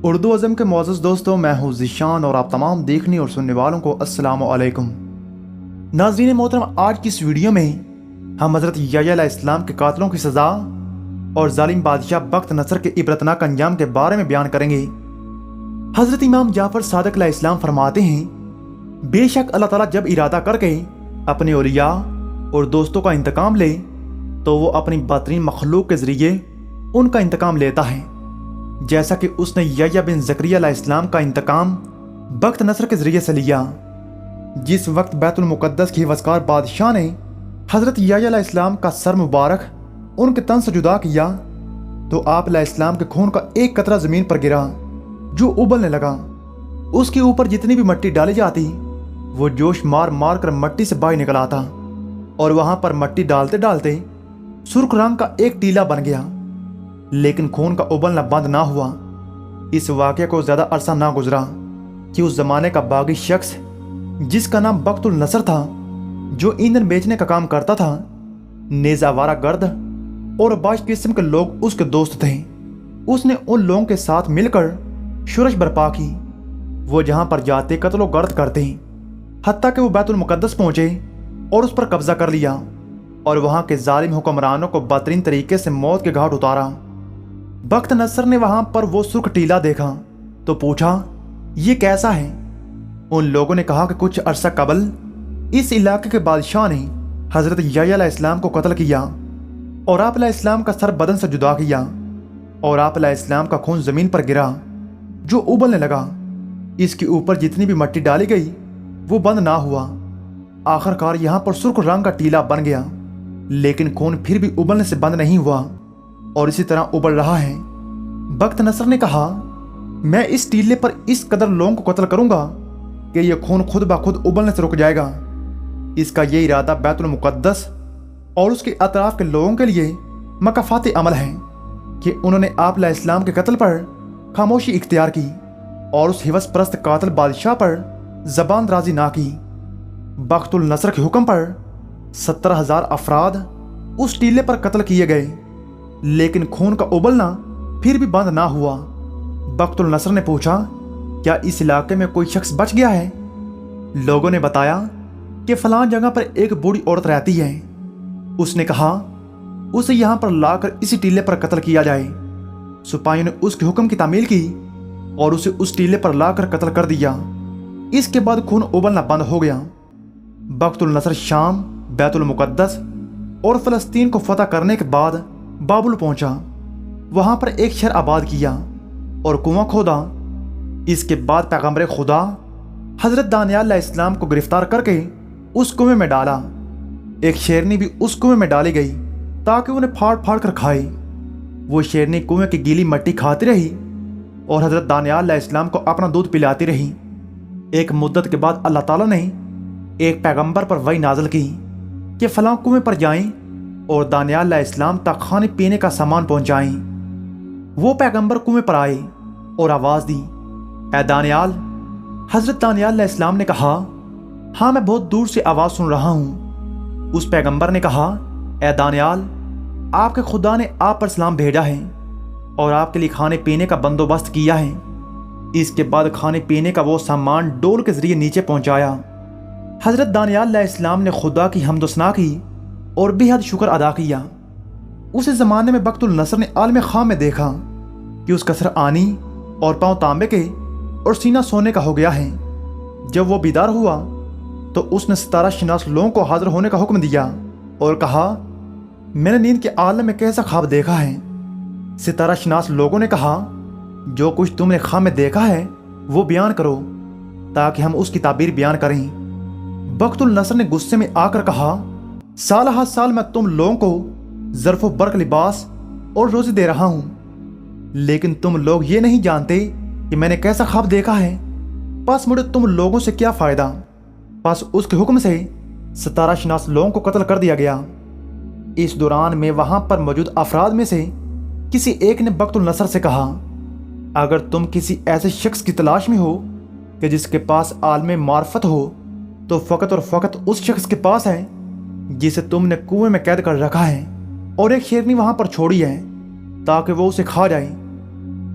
اردو ازم کے معزز دوستوں، میں ہوں ذیشان اور آپ تمام دیکھنے اور سننے والوں کو السلام علیکم۔ ناظرین محترم، آج کی اس ویڈیو میں ہم حضرت یحییٰ علیہ السلام کے قاتلوں کی سزا اور ظالم بادشاہ بخت نصر کے عبرتناک انجام کے بارے میں بیان کریں گے۔ حضرت امام جعفر صادق علیہ السلام فرماتے ہیں، بے شک اللہ تعالیٰ جب ارادہ کر کے اپنے اولیاء اور دوستوں کا انتقام لے تو وہ اپنی بہترین مخلوق کے ذریعے ان کا انتقام لیتا ہے، جیسا کہ اس نے یحییٰ بن زکریا علیہ السلام کا انتقام بخت نصر کے ذریعے سے لیا۔ جس وقت بیت المقدس کی وزکار بادشاہ نے حضرت یحییٰ علیہ السلام کا سر مبارک ان کے تن سے جدا کیا تو آپ علیہ السلام کے خون کا ایک قطرہ زمین پر گرا جو ابلنے لگا۔ اس کے اوپر جتنی بھی مٹی ڈالی جاتی وہ جوش مار مار کر مٹی سے باہر نکل آتا اور وہاں پر مٹی ڈالتے ڈالتے سرخ رنگ کا ایک ٹیلا بن گیا، لیکن خون کا ابلنا بند نہ ہوا۔ اس واقعے کو زیادہ عرصہ نہ گزرا کہ اس زمانے کا باغی شخص جس کا نام بخت النصر تھا، جو ایندھن بیچنے کا کام کرتا تھا، نیز آوارہ گرد اور باش قسم کے لوگ اس کے دوست تھے، اس نے ان لوگوں کے ساتھ مل کر شورش برپا کی۔ وہ جہاں پر جاتے قتل و غارت کرتے، حتیٰ کہ وہ بیت المقدس پہنچے اور اس پر قبضہ کر لیا اور وہاں کے ظالم حکمرانوں کو بہترین طریقے سے موت کے گھاٹ اتارا۔ بخت نصر نے وہاں پر وہ سرخ ٹیلا دیکھا تو پوچھا، یہ کیسا ہے؟ ان لوگوں نے کہا کہ کچھ عرصہ قبل اس علاقے کے بادشاہ نے حضرت یحییٰ علیہ السلام کو قتل کیا اور آپ علیہ السلام کا سر بدن سے جدا کیا اور آپ علیہ السلام کا خون زمین پر گرا جو ابلنے لگا۔ اس کے اوپر جتنی بھی مٹی ڈالی گئی وہ بند نہ ہوا۔ آخر کار یہاں پر سرخ رنگ کا ٹیلا بن گیا، لیکن خون پھر بھی ابلنے سے بند نہیں ہوا اور اسی طرح ابل رہا ہے۔ بخت نصر نے کہا، میں اس ٹیلے پر اس قدر لوگوں کو قتل کروں گا کہ یہ خون خود بخود ابلنے سے رک جائے گا۔ اس کا یہ ارادہ بیت المقدس اور اس کے اطراف کے لوگوں کے لیے مکافات عمل ہے کہ انہوں نے آپ علیہ السلام کے قتل پر خاموشی اختیار کی اور اس ہوس پرست قاتل بادشاہ پر زبان درازی نہ کی۔ بخت النصر کے حکم پر 70,000 افراد اس ٹیلے پر قتل کیے گئے، لیکن خون کا ابلنا پھر بھی بند نہ ہوا۔ بخت النصر نے پوچھا، کیا اس علاقے میں کوئی شخص بچ گیا ہے؟ لوگوں نے بتایا کہ فلاں جگہ پر ایک بوڑھی عورت رہتی ہے۔ اس نے کہا، اسے یہاں پر لا کر اسی ٹیلے پر قتل کیا جائے۔ سپاہیوں نے اس کے حکم کی تعمیل کی اور اسے اس ٹیلے پر لا کر قتل کر دیا۔ اس کے بعد خون ابلنا بند ہو گیا۔ بخت النصر شام، بیت المقدس اور فلسطین کو فتح کرنے کے بعد بابل پہنچا، وہاں پر ایک شہر آباد کیا اور کنواں کھودا۔ اس کے بعد پیغمبر خدا حضرت دانیال علیہ السلام کو گرفتار کر کے اس کنویں میں ڈالا۔ ایک شیرنی بھی اس کنویں میں ڈالی گئی تاکہ انہیں پھاڑ پھاڑ کر کھائے۔ وہ شیرنی کنویں کی گیلی مٹی کھاتی رہی اور حضرت دانیال علیہ السلام کو اپنا دودھ پلاتی رہی۔ ایک مدت کے بعد اللہ تعالیٰ نے ایک پیغمبر پر وحی نازل کی کہ فلاں کنویں پر جائیں اور دانیال علیہ السلام تک کھانے پینے کا سامان پہنچائیں۔ وہ پیغمبر کنویں پر آئے اور آواز دی، اے دانیال۔ حضرت دانیال علیہ السلام نے کہا، ہاں میں بہت دور سے آواز سن رہا ہوں۔ اس پیغمبر نے کہا، اے دانیال، آپ کے خدا نے آپ پر سلام بھیجا ہے اور آپ کے لیے کھانے پینے کا بندوبست کیا ہے۔ اس کے بعد کھانے پینے کا وہ سامان ڈول کے ذریعے نیچے پہنچایا۔ حضرت دانیال علیہ السلام نے خدا کی حمد و ثنا کی اور بے حد شکر ادا کیا۔ اسی زمانے میں بخت النصر نے عالم خام میں دیکھا کہ اس کا سر آنی اور پاؤں تانبے کے اور سینہ سونے کا ہو گیا ہے۔ جب وہ بیدار ہوا تو اس نے ستارہ شناس لوگوں کو حاضر ہونے کا حکم دیا اور کہا، میں نے نیند کے عالم میں کیسا خواب دیکھا ہے؟ ستارہ شناس لوگوں نے کہا، جو کچھ تم نے خواب میں دیکھا ہے وہ بیان کرو تاکہ ہم اس کی تعبیر بیان کریں۔ بخت النصر نے غصے میں آ کر کہا، سال ہر سال میں تم لوگوں کو ظرف و برق لباس اور روزی دے رہا ہوں، لیکن تم لوگ یہ نہیں جانتے کہ میں نے کیسا خواب دیکھا ہے، پس مجھے تم لوگوں سے کیا فائدہ؟ پس اس کے حکم سے ستارہ شناس لوگوں کو قتل کر دیا گیا۔ اس دوران میں وہاں پر موجود افراد میں سے کسی ایک نے بخت النصر سے کہا، اگر تم کسی ایسے شخص کی تلاش میں ہو کہ جس کے پاس عالم معرفت ہو تو فقط اور فقط اس شخص کے پاس ہے جسے تم نے کنویں میں قید کر رکھا ہے اور ایک شیرنی وہاں پر چھوڑی ہے تاکہ وہ اسے کھا جائے۔